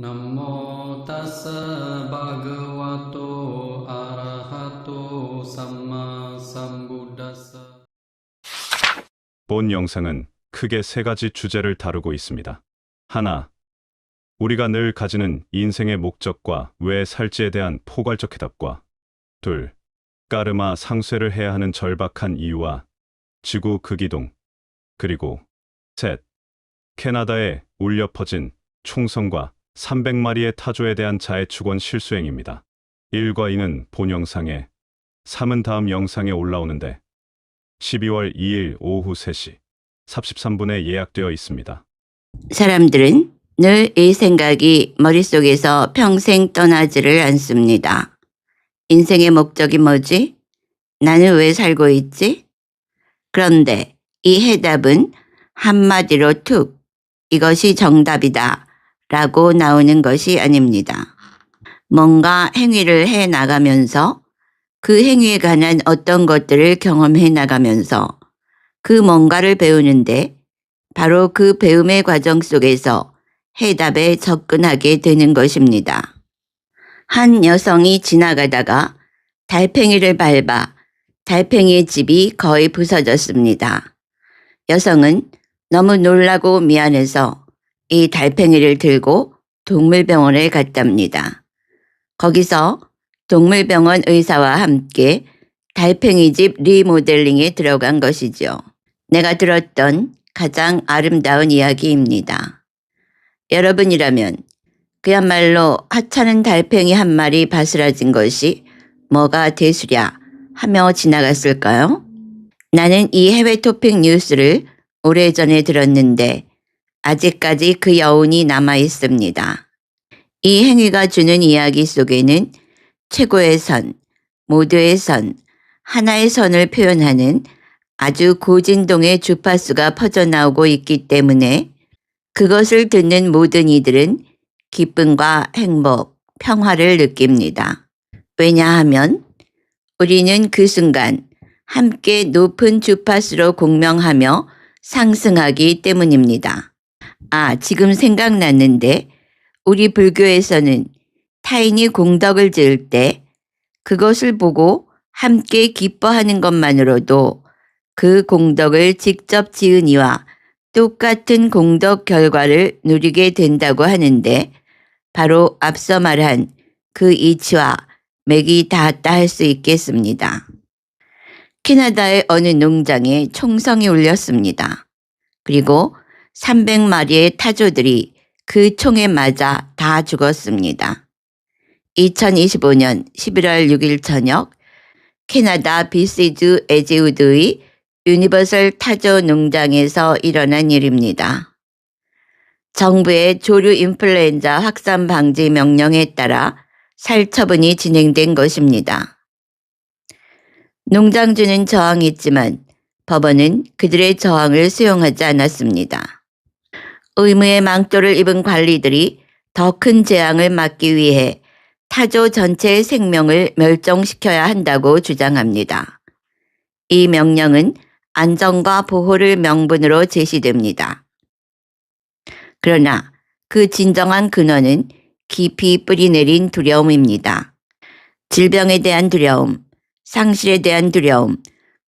Namo tassa bhagavato arahato samma sambuddhassa. 본 영상은 크게 세 가지 주제를 다루고 있습니다. 하나, 우리가 늘 가지는 인생의 목적과 왜 살지에 대한 포괄적 해답과 둘, 까르마 상쇄를 해야 하는 절박한 이유와 지구 극이동 그리고 셋, 캐나다에 울려 퍼진 총성과 300마리의 타조에 대한 자해축원 실수행입니다. 1과 2는 본 영상에, 3은 다음 영상에 올라오는데 12월 2일 오후 3시 43분에 예약되어 있습니다. 사람들은 늘 이 생각이 머릿속에서 평생 떠나지를 않습니다. 인생의 목적이 뭐지? 나는 왜 살고 있지? 그런데 이 해답은 한마디로 툭, 이것이 정답이다 라고 나오는 것이 아닙니다. 뭔가 행위를 해 나가면서 그 행위에 관한 어떤 것들을 경험해 나가면서 그 뭔가를 배우는데 바로 그 배움의 과정 속에서 해답에 접근하게 되는 것입니다. 한 여성이 지나가다가 달팽이를 밟아 달팽이의 집이 거의 부서졌습니다. 여성은 너무 놀라고 미안해서 이 달팽이를 들고 동물병원에 갔답니다. 거기서 동물병원 의사와 함께 달팽이 집 리모델링에 들어간 것이죠. 내가 들었던 가장 아름다운 이야기입니다. 여러분이라면 그야말로 하찮은 달팽이 한 마리 바스라진 것이 뭐가 되수랴 하며 지나갔을까요? 나는 이 해외 토픽 뉴스를 오래전에 들었는데 아직까지 그 여운이 남아 있습니다. 이 행위가 주는 이야기 속에는 최고의 선, 모두의 선, 하나의 선을 표현하는 아주 고진동의 주파수가 퍼져나오고 있기 때문에 그것을 듣는 모든 이들은 기쁨과 행복, 평화를 느낍니다. 왜냐하면 우리는 그 순간 함께 높은 주파수로 공명하며 상승하기 때문입니다. 지금 생각났는데 우리 불교에서는 타인이 공덕을 지을 때 그것을 보고 함께 기뻐하는 것만으로도 그 공덕을 직접 지은 이와 똑같은 공덕 결과를 누리게 된다고 하는데 바로 앞서 말한 그 이치와 맥이 닿았다 할 수 있겠습니다. 캐나다의 어느 농장에 총성이 울렸습니다. 그리고 300마리의 타조들이 그 총에 맞아 다 죽었습니다. 2025년 11월 6일 저녁 캐나다 비시주 에즈우드의 유니버설 타조 농장에서 일어난 일입니다. 정부의 조류 인플루엔자 확산 방지 명령에 따라 살처분이 진행된 것입니다. 농장주는 저항했지만 법원은 그들의 저항을 수용하지 않았습니다. 의무의 망토를 입은 관리들이 더 큰 재앙을 막기 위해 타조 전체의 생명을 멸종시켜야 한다고 주장합니다. 이 명령은 안전과 보호를 명분으로 제시됩니다. 그러나 그 진정한 근원은 깊이 뿌리내린 두려움입니다. 질병에 대한 두려움, 상실에 대한 두려움,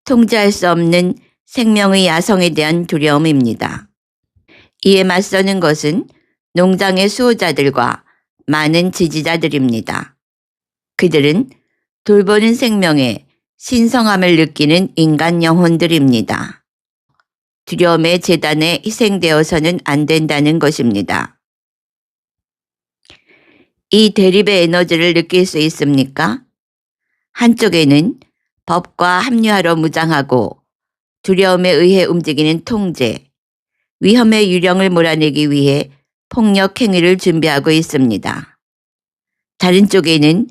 통제할 수 없는 생명의 야성에 대한 두려움입니다. 이에 맞서는 것은 농장의 수호자들과 많은 지지자들입니다. 그들은 돌보는 생명에 신성함을 느끼는 인간 영혼들입니다. 두려움의 재단에 희생되어서는 안 된다는 것입니다. 이 대립의 에너지를 느낄 수 있습니까? 한쪽에는 법과 합리화로 무장하고 두려움에 의해 움직이는 통제, 위험의 유령을 몰아내기 위해 폭력 행위를 준비하고 있습니다. 다른 쪽에는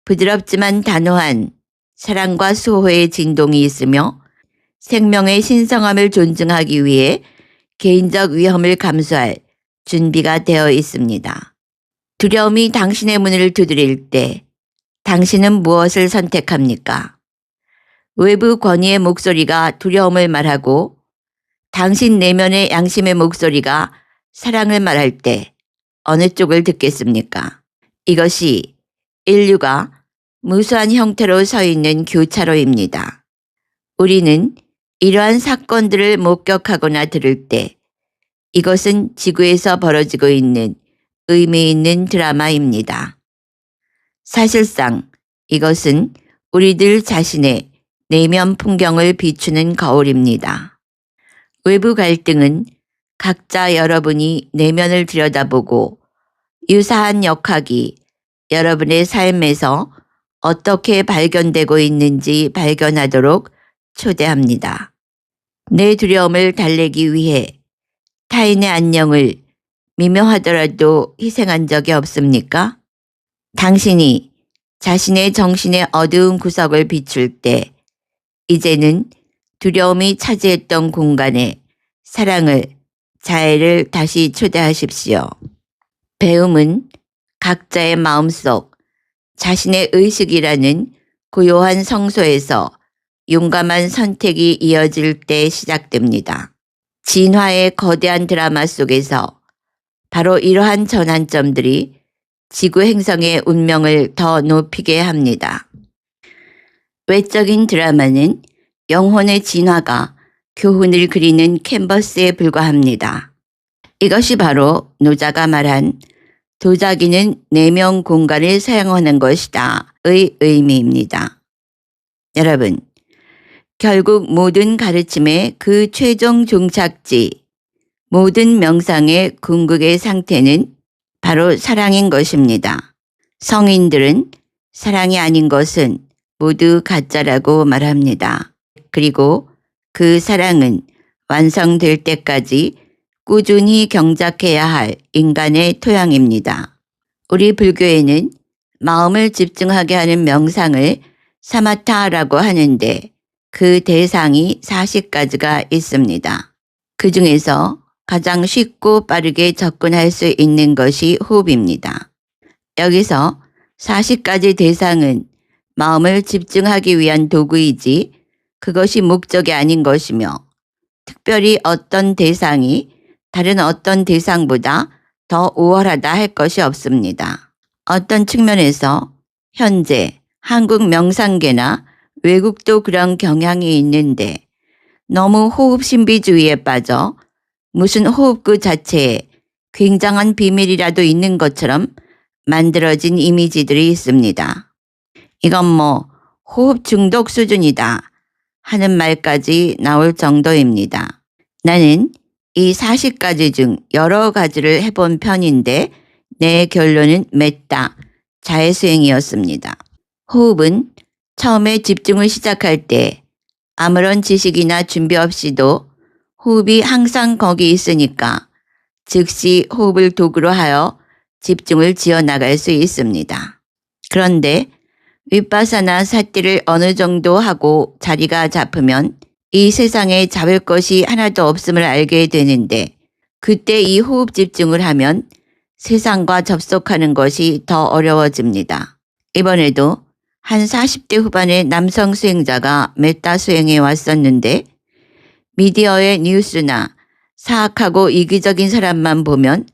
부드럽지만 단호한 사랑과 수호의 진동이 있으며 생명의 신성함을 존중하기 위해 개인적 위험을 감수할 준비가 되어 있습니다. 두려움이 당신의 문을 두드릴 때 당신은 무엇을 선택합니까? 외부 권위의 목소리가 두려움을 말하고 당신 내면의 양심의 목소리가 사랑을 말할 때 어느 쪽을 듣겠습니까? 이것이 인류가 무수한 형태로 서 있는 교차로입니다. 우리는 이러한 사건들을 목격하거나 들을 때 이것은 지구에서 벌어지고 있는 의미 있는 드라마입니다. 사실상 이것은 우리들 자신의 내면 풍경을 비추는 거울입니다. 외부 갈등은 각자 여러분이 내면을 들여다보고 유사한 역학이 여러분의 삶에서 어떻게 발견되고 있는지 발견하도록 초대합니다. 내 두려움을 달래기 위해 타인의 안녕을 미묘하더라도 희생한 적이 없습니까? 당신이 자신의 정신의 어두운 구석을 비출 때 이제는 두려움이 차지했던 공간에 사랑을, 자애를 다시 초대하십시오. 배움은 각자의 마음속 자신의 의식이라는 고요한 성소에서 용감한 선택이 이어질 때 시작됩니다. 진화의 거대한 드라마 속에서 바로 이러한 전환점들이 지구 행성의 운명을 더 높이게 합니다. 외적인 드라마는 영혼의 진화가 교훈을 그리는 캔버스에 불과합니다. 이것이 바로 노자가 말한 도자기는 내면 공간을 사용하는 것이다의 의미입니다. 여러분, 결국 모든 가르침의 그 최종 종착지, 모든 명상의 궁극의 상태는 바로 사랑인 것입니다. 성인들은 사랑이 아닌 것은 모두 가짜라고 말합니다. 그리고 그 사랑은 완성될 때까지 꾸준히 경작해야 할 인간의 토양입니다. 우리 불교에는 마음을 집중하게 하는 명상을 사마타라고 하는데 그 대상이 40가지가 있습니다. 그 중에서 가장 쉽고 빠르게 접근할 수 있는 것이 호흡입니다. 여기서 40가지 대상은 마음을 집중하기 위한 도구이지 그것이 목적이 아닌 것이며 특별히 어떤 대상이 다른 어떤 대상보다 더 우월하다 할 것이 없습니다. 어떤 측면에서 현재 한국 명상계나 외국도 그런 경향이 있는데 너무 호흡 신비주의에 빠져 무슨 호흡구 자체에 굉장한 비밀이라도 있는 것처럼 만들어진 이미지들이 있습니다. 이건 뭐 호흡 중독 수준이다 하는 말까지 나올 정도입니다. 나는 이 40가지 중 여러 가지를 해본 편인데 내 결론은 메타, 자해수행이었습니다. 호흡은 처음에 집중을 시작할 때 아무런 지식이나 준비 없이도 호흡이 항상 거기 있으니까 즉시 호흡을 도구로 하여 집중을 지어나갈 수 있습니다. 그런데 윗바사나 사띠를 어느 정도 하고 자리가 잡으면 이 세상에 잡을 것이 하나도 없음을 알게 되는데 그때 이 호흡 집중을 하면 세상과 접속하는 것이 더 어려워집니다. 이번에도 한 40대 후반의 남성 수행자가 메타 수행에 왔었는데 미디어의 뉴스나 사악하고 이기적인 사람만 보면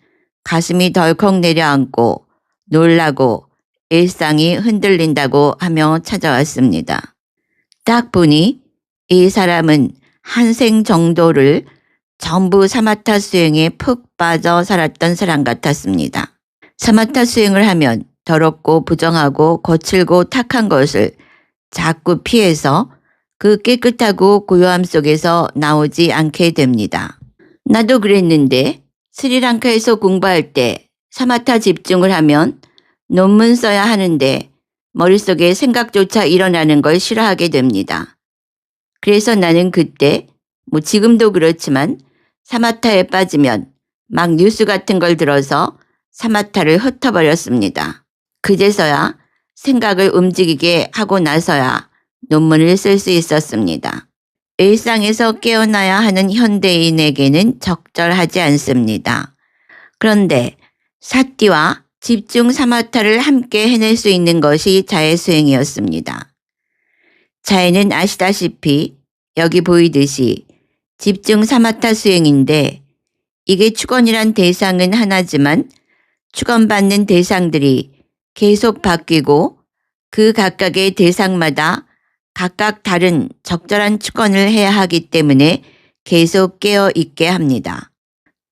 가슴이 덜컥 내려앉고 놀라고 일상이 흔들린다고 하며 찾아왔습니다. 딱 보니 이 사람은 한 생 정도를 전부 사마타 수행에 푹 빠져 살았던 사람 같았습니다. 사마타 수행을 하면 더럽고 부정하고 거칠고 탁한 것을 자꾸 피해서 그 깨끗하고 고요함 속에서 나오지 않게 됩니다. 나도 그랬는데 스리랑카에서 공부할 때 사마타 집중을 하면 논문 써야 하는데 머릿속에 생각조차 일어나는 걸 싫어하게 됩니다. 그래서 나는 그때 지금도 그렇지만 사마타에 빠지면 막 뉴스 같은 걸 들어서 사마타를 흩어버렸습니다. 그제서야 생각을 움직이게 하고 나서야 논문을 쓸 수 있었습니다. 일상에서 깨어나야 하는 현대인에게는 적절하지 않습니다. 그런데 사띠와 집중 사마타를 함께 해낼 수 있는 것이 자해수행이었습니다. 자해는 아시다시피 여기 보이듯이 집중 사마타 수행인데 이게 축원이란 대상은 하나지만 축원받는 대상들이 계속 바뀌고 그 각각의 대상마다 각각 다른 적절한 축원을 해야 하기 때문에 계속 깨어 있게 합니다.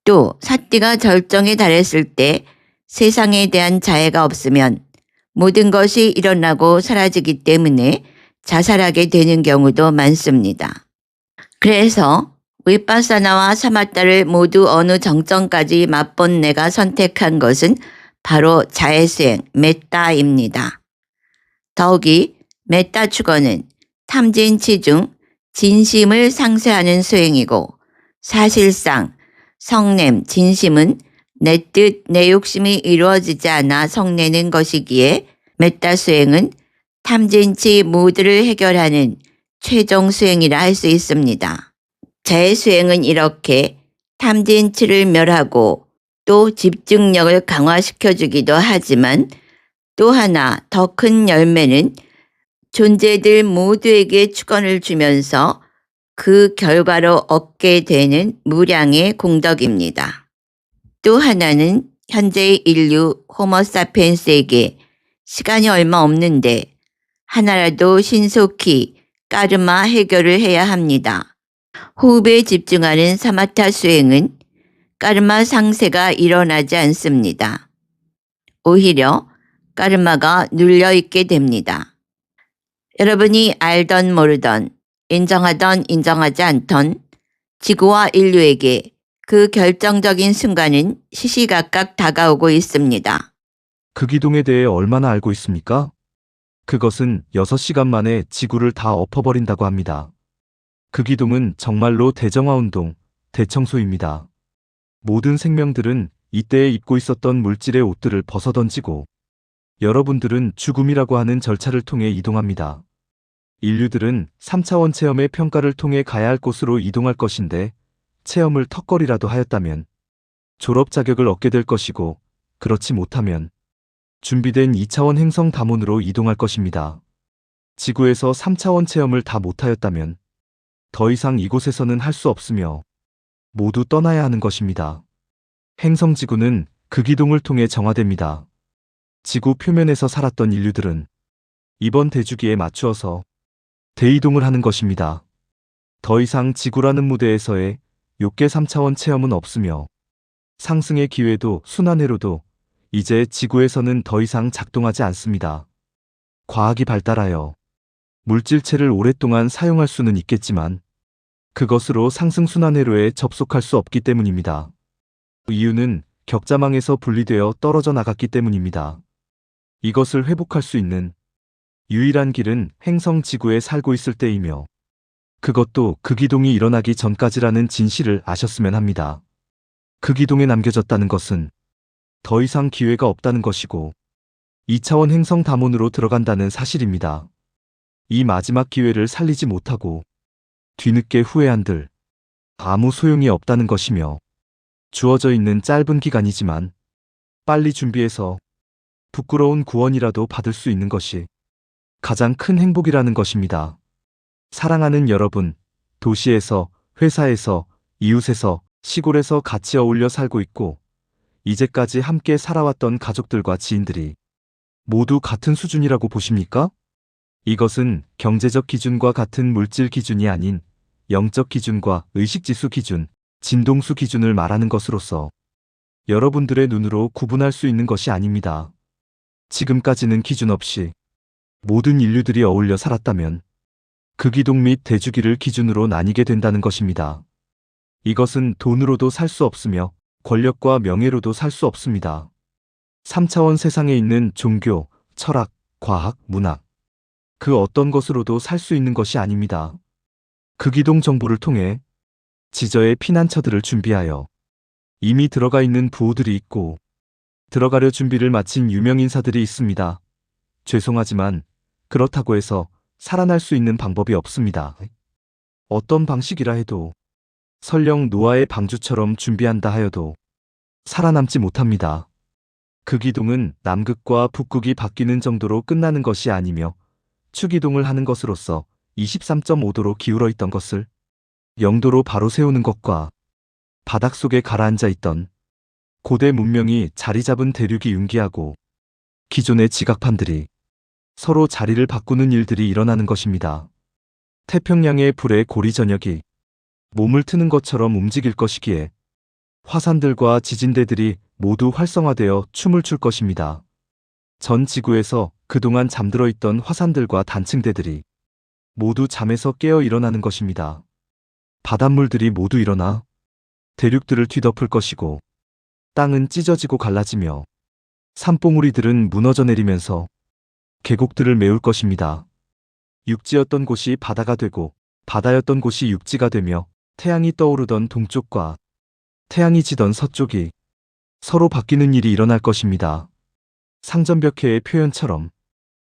또 사띠가 절정에 달했을 때 세상에 대한 자애가 없으면 모든 것이 일어나고 사라지기 때문에 자살하게 되는 경우도 많습니다. 그래서 위파사나와 사마타를 모두 어느 정점까지 맛본 내가 선택한 것은 바로 자애수행, 메타입니다. 더욱이 메타 축원은 탐진치 중 진심을 상쇄하는 수행이고 사실상 성냄, 진심은 내 뜻, 내 욕심이 이루어지지 않아 성내는 것이기에 메타 수행은 탐진치 모두를 해결하는 최종 수행이라 할 수 있습니다. 자애 수행은 이렇게 탐진치를 멸하고 또 집중력을 강화시켜주기도 하지만 또 하나 더 큰 열매는 존재들 모두에게 축원을 주면서 그 결과로 얻게 되는 무량의 공덕입니다. 또 하나는 현재의 인류 호모사피엔스에게 시간이 얼마 없는데 하나라도 신속히 까르마 해결을 해야 합니다. 호흡에 집중하는 사마타 수행은 까르마 상쇄가 일어나지 않습니다. 오히려 까르마가 눌려있게 됩니다. 여러분이 알던 모르던 인정하던 인정하지 않던 지구와 인류에게 그 결정적인 순간은 시시각각 다가오고 있습니다. 극이동에 대해 얼마나 알고 있습니까? 그것은 6시간 만에 지구를 다 엎어버린다고 합니다. 극이동은 정말로 대정화운동, 대청소입니다. 모든 생명들은 이때에 입고 있었던 물질의 옷들을 벗어던지고 여러분들은 죽음이라고 하는 절차를 통해 이동합니다. 인류들은 3차원 체험의 평가를 통해 가야 할 곳으로 이동할 것인데 체험을 턱걸이라도 하였다면 졸업 자격을 얻게 될 것이고 그렇지 못하면 준비된 2차원 행성 다문으로 이동할 것입니다. 지구에서 3차원 체험을 다 못하였다면 더 이상 이곳에서는 할 수 없으며 모두 떠나야 하는 것입니다. 행성 지구는 극이동을 통해 정화됩니다. 지구 표면에서 살았던 인류들은 이번 대주기에 맞추어서 대이동을 하는 것입니다. 더 이상 지구라는 무대에서의 욕계 3차원 체험은 없으며 상승의 기회도 순환회로도 이제 지구에서는 더 이상 작동하지 않습니다. 과학이 발달하여 물질체를 오랫동안 사용할 수는 있겠지만 그것으로 상승순환회로에 접속할 수 없기 때문입니다. 이유는 격자망에서 분리되어 떨어져 나갔기 때문입니다. 이것을 회복할 수 있는 유일한 길은 행성 지구에 살고 있을 때이며 그것도 극이동이 일어나기 전까지라는 진실을 아셨으면 합니다. 극이동에 남겨졌다는 것은 더 이상 기회가 없다는 것이고 2차원 행성 다문으로 들어간다는 사실입니다. 이 마지막 기회를 살리지 못하고 뒤늦게 후회한들 아무 소용이 없다는 것이며 주어져 있는 짧은 기간이지만 빨리 준비해서 부끄러운 구원이라도 받을 수 있는 것이 가장 큰 행복이라는 것입니다. 사랑하는 여러분, 도시에서, 회사에서, 이웃에서, 시골에서 같이 어울려 살고 있고 이제까지 함께 살아왔던 가족들과 지인들이 모두 같은 수준이라고 보십니까? 이것은 경제적 기준과 같은 물질 기준이 아닌 영적 기준과 의식지수 기준, 진동수 기준을 말하는 것으로서 여러분들의 눈으로 구분할 수 있는 것이 아닙니다. 지금까지는 기준 없이 모든 인류들이 어울려 살았다면 극이동 및 대주기를 기준으로 나뉘게 된다는 것입니다. 이것은 돈으로도 살 수 없으며 권력과 명예로도 살 수 없습니다. 3차원 세상에 있는 종교, 철학, 과학, 문학 그 어떤 것으로도 살 수 있는 것이 아닙니다. 극이동 정보를 통해 지저의 피난처들을 준비하여 이미 들어가 있는 부호들이 있고 들어가려 준비를 마친 유명인사들이 있습니다. 죄송하지만 그렇다고 해서 살아날 수 있는 방법이 없습니다. 어떤 방식이라 해도 설령 노아의 방주처럼 준비한다 하여도 살아남지 못합니다. 극이동은 남극과 북극이 바뀌는 정도로 끝나는 것이 아니며 축이동을 하는 것으로서 23.5도로 기울어 있던 것을 0도로 바로 세우는 것과 바닥 속에 가라앉아 있던 고대 문명이 자리 잡은 대륙이 융기하고 기존의 지각판들이 서로 자리를 바꾸는 일들이 일어나는 것입니다. 태평양의 불의 고리 전역이 몸을 트는 것처럼 움직일 것이기에 화산들과 지진대들이 모두 활성화되어 춤을 출 것입니다. 전 지구에서 그동안 잠들어 있던 화산들과 단층대들이 모두 잠에서 깨어 일어나는 것입니다. 바닷물들이 모두 일어나 대륙들을 뒤덮을 것이고 땅은 찢어지고 갈라지며 산봉우리들은 무너져 내리면서 계곡들을 메울 것입니다. 육지였던 곳이 바다가 되고 바다였던 곳이 육지가 되며 태양이 떠오르던 동쪽과 태양이 지던 서쪽이 서로 바뀌는 일이 일어날 것입니다. 상전벽해의 표현처럼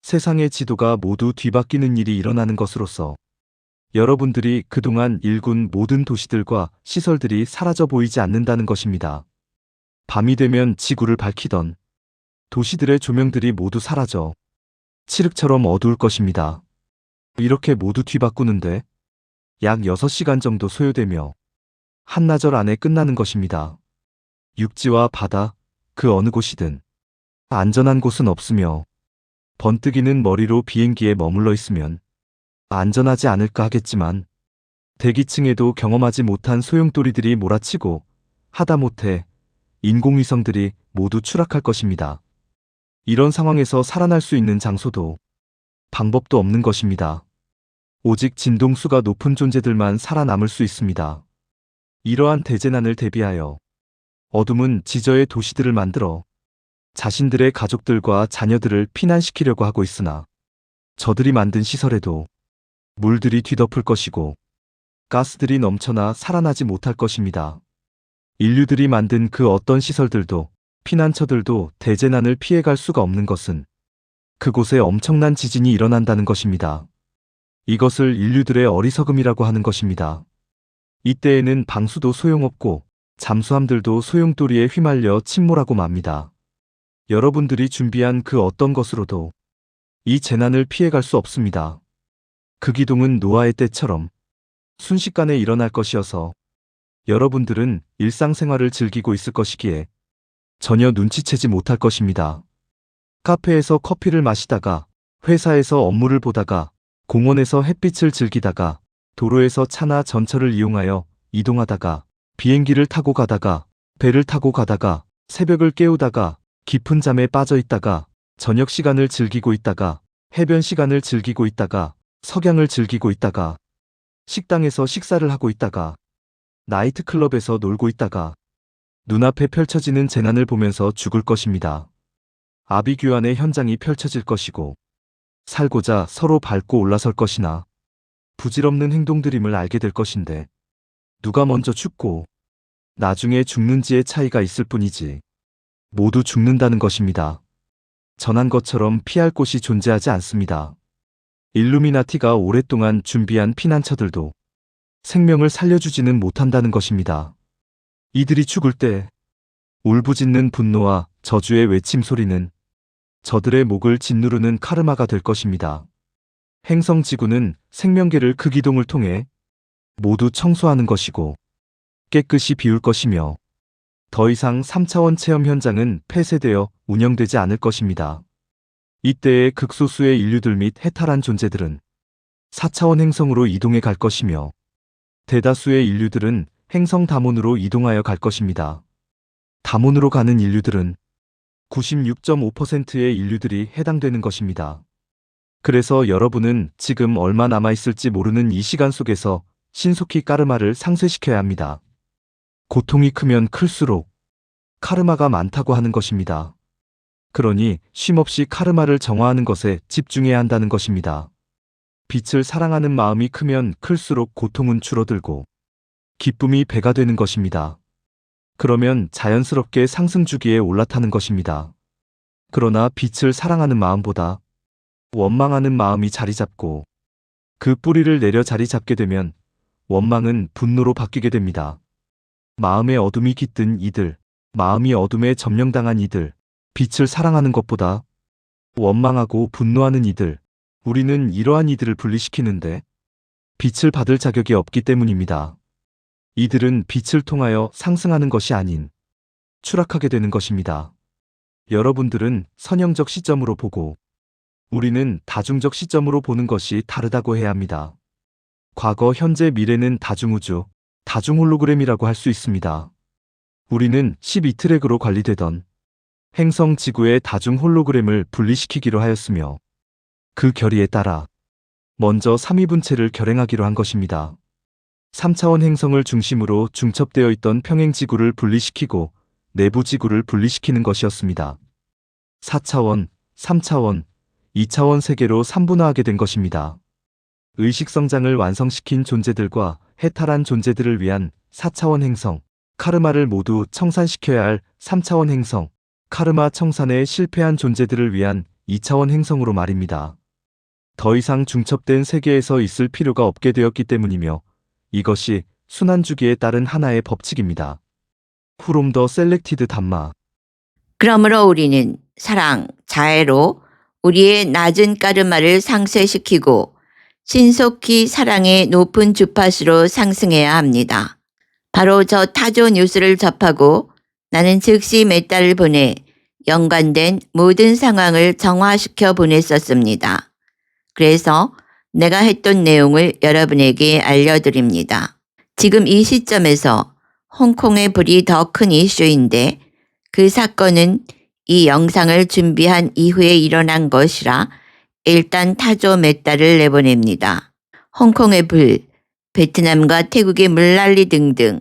세상의 지도가 모두 뒤바뀌는 일이 일어나는 것으로서 여러분들이 그동안 일군 모든 도시들과 시설들이 사라져 보이지 않는다는 것입니다. 밤이 되면 지구를 밝히던 도시들의 조명들이 모두 사라져 칠흑처럼 어두울 것입니다. 이렇게 모두 뒤바꾸는데 약 6시간 정도 소요되며 한나절 안에 끝나는 것입니다. 육지와 바다, 그 어느 곳이든 안전한 곳은 없으며 번뜩이는 머리로 비행기에 머물러 있으면 안전하지 않을까 하겠지만 대기층에도 경험하지 못한 소용돌이들이 몰아치고 하다못해 인공위성들이 모두 추락할 것입니다. 이런 상황에서 살아날 수 있는 장소도 방법도 없는 것입니다. 오직 진동수가 높은 존재들만 살아남을 수 있습니다. 이러한 대재난을 대비하여 어둠은 지저의 도시들을 만들어 자신들의 가족들과 자녀들을 피난시키려고 하고 있으나 저들이 만든 시설에도 물들이 뒤덮을 것이고 가스들이 넘쳐나 살아나지 못할 것입니다. 인류들이 만든 그 어떤 시설들도 피난처들도 대재난을 피해갈 수가 없는 것은 그곳에 엄청난 지진이 일어난다는 것입니다. 이것을 인류들의 어리석음이라고 하는 것입니다. 이때에는 방수도 소용없고 잠수함들도 소용돌이에 휘말려 침몰하고 맙니다. 여러분들이 준비한 그 어떤 것으로도 이 재난을 피해갈 수 없습니다. 그 기동은 노아의 때처럼 순식간에 일어날 것이어서 여러분들은 일상생활을 즐기고 있을 것이기에 전혀 눈치채지 못할 것입니다. 카페에서 커피를 마시다가, 회사에서 업무를 보다가, 공원에서 햇빛을 즐기다가, 도로에서 차나 전철을 이용하여 이동하다가, 비행기를 타고 가다가, 배를 타고 가다가, 새벽을 깨우다가, 깊은 잠에 빠져 있다가, 저녁 시간을 즐기고 있다가, 해변 시간을 즐기고 있다가, 석양을 즐기고 있다가, 식당에서 식사를 하고 있다가, 나이트클럽에서 놀고 있다가, 눈앞에 펼쳐지는 재난을 보면서 죽을 것입니다. 아비규환의 현장이 펼쳐질 것이고, 살고자 서로 밟고 올라설 것이나, 부질없는 행동들임을 알게 될 것인데, 누가 먼저 죽고, 나중에 죽는지의 차이가 있을 뿐이지, 모두 죽는다는 것입니다. 전한 것처럼 피할 곳이 존재하지 않습니다. 일루미나티가 오랫동안 준비한 피난처들도 생명을 살려주지는 못한다는 것입니다. 이들이 죽을 때 울부짖는 분노와 저주의 외침 소리는 저들의 목을 짓누르는 카르마가 될 것입니다. 행성 지구는 생명계를 그 기동을 통해 모두 청소하는 것이고 깨끗이 비울 것이며 더 이상 3차원 체험 현장은 폐쇄되어 운영되지 않을 것입니다. 이때의 극소수의 인류들 및 해탈한 존재들은 4차원 행성으로 이동해 갈 것이며 대다수의 인류들은 행성 다몬으로 이동하여 갈 것입니다. 다몬으로 가는 인류들은 96.5%의 인류들이 해당되는 것입니다. 그래서 여러분은 지금 얼마 남아있을지 모르는 이 시간 속에서 신속히 까르마를 상쇄시켜야 합니다. 고통이 크면 클수록 카르마가 많다고 하는 것입니다. 그러니 쉼없이 카르마를 정화하는 것에 집중해야 한다는 것입니다. 빛을 사랑하는 마음이 크면 클수록 고통은 줄어들고 기쁨이 배가 되는 것입니다. 그러면 자연스럽게 상승 주기에 올라타는 것입니다. 그러나 빛을 사랑하는 마음보다 원망하는 마음이 자리 잡고 그 뿌리를 내려 자리 잡게 되면 원망은 분노로 바뀌게 됩니다. 마음의 어둠이 깃든 이들, 마음이 어둠에 점령당한 이들, 빛을 사랑하는 것보다 원망하고 분노하는 이들, 우리는 이러한 이들을 분리시키는데 빛을 받을 자격이 없기 때문입니다. 이들은 빛을 통하여 상승하는 것이 아닌 추락하게 되는 것입니다. 여러분들은 선형적 시점으로 보고 우리는 다중적 시점으로 보는 것이 다르다고 해야 합니다. 과거, 현재, 미래는 다중우주, 다중홀로그램이라고 할 수 있습니다. 우리는 12트랙으로 관리되던 행성 지구의 다중홀로그램을 분리시키기로 하였으며 그 결의에 따라 먼저 3위분체를 결행하기로 한 것입니다. 3차원 행성을 중심으로 중첩되어 있던 평행지구를 분리시키고 내부 지구를 분리시키는 것이었습니다. 4차원, 3차원, 2차원 세계로 3분화하게 된 것입니다. 의식성장을 완성시킨 존재들과 해탈한 존재들을 위한 4차원 행성, 카르마를 모두 청산시켜야 할 3차원 행성, 카르마 청산에 실패한 존재들을 위한 2차원 행성으로 말입니다. 더 이상 중첩된 세계에서 있을 필요가 없게 되었기 때문이며 이것이 순환주기에 따른 하나의 법칙입니다. From the selected 담마. 그러므로 우리는 사랑, 자애로 우리의 낮은 까르마를 상쇄시키고 신속히 사랑의 높은 주파수로 상승해야 합니다. 바로 저 타조 뉴스를 접하고 나는 즉시 몇 달을 보내 연관된 모든 상황을 정화시켜 보냈었습니다. 그래서 내가 했던 내용을 여러분에게 알려드립니다. 지금 이 시점에서 홍콩의 불이 더 큰 이슈인데 그 사건은 이 영상을 준비한 이후에 일어난 것이라 일단 타조 몇 달을 내보냅니다. 홍콩의 불, 베트남과 태국의 물난리 등등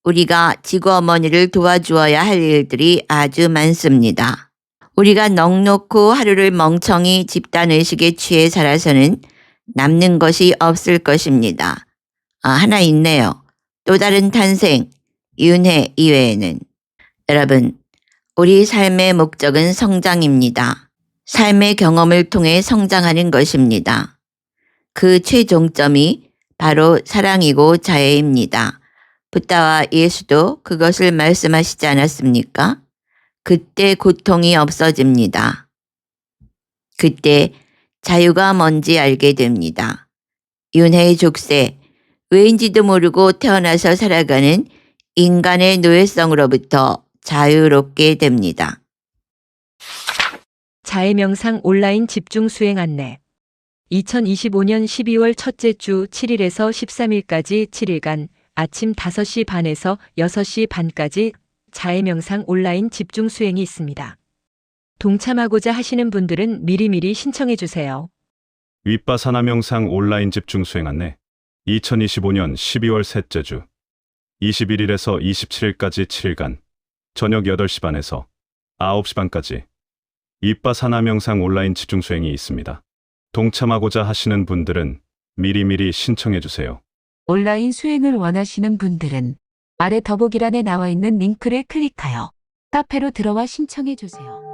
우리가 지구 어머니를 도와주어야 할 일들이 아주 많습니다. 우리가 넉놓고 하루를 멍청이 집단의식에 취해 살아서는 남는 것이 없을 것입니다. 하나 있네요. 또 다른 탄생, 윤회 이외에는. 여러분, 우리 삶의 목적은 성장입니다. 삶의 경험을 통해 성장하는 것입니다. 그 최종점이 바로 사랑이고 자애입니다. 붓다와 예수도 그것을 말씀하시지 않았습니까? 그때 고통이 없어집니다. 그때 자유가 뭔지 알게 됩니다. 윤회의 족쇄, 왜인지도 모르고 태어나서 살아가는 인간의 노예성으로부터 자유롭게 됩니다. 자해명상 온라인 집중 수행 안내. 2025년 12월 첫째 주 7일에서 13일까지 7일간 아침 5시 반에서 6시 반까지 자해명상 온라인 집중 수행이 있습니다. 동참하고자 하시는 분들은 미리미리 신청해 주세요. 윗바사나 명상 온라인 집중 수행 안내. 2025년 12월 셋째 주 21일에서 27일까지 7일간 저녁 8시 반에서 9시 반까지 윗바사나 명상 온라인 집중 수행이 있습니다. 동참하고자 하시는 분들은 미리미리 신청해 주세요. 온라인 수행을 원하시는 분들은 아래 더보기란에 나와 있는 링크를 클릭하여 카페로 들어와 신청해 주세요.